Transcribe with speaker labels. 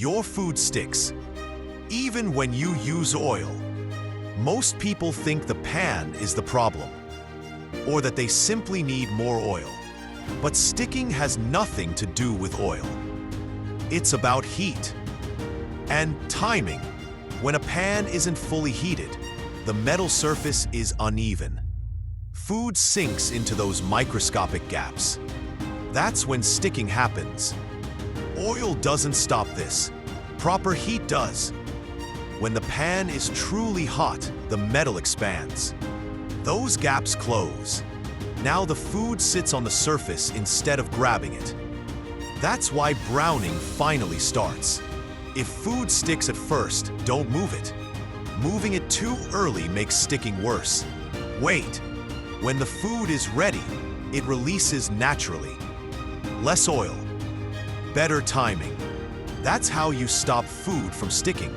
Speaker 1: Your food sticks, even when you use oil. Most people think the pan is the problem, or that they simply need more oil. But sticking has nothing to do with oil. It's about heat and timing. When a pan isn't fully heated, the metal surface is uneven. Food sinks into those microscopic gaps. That's when sticking happens. Oil doesn't stop this. Proper heat does. When the pan is truly hot, the metal expands. Those gaps close. Now the food sits on the surface instead of grabbing it. That's why browning finally starts. If food sticks at first, don't move it. Moving it too early makes sticking worse. Wait. When the food is ready, it releases naturally. Less oil, better timing. That's how you stop food from sticking.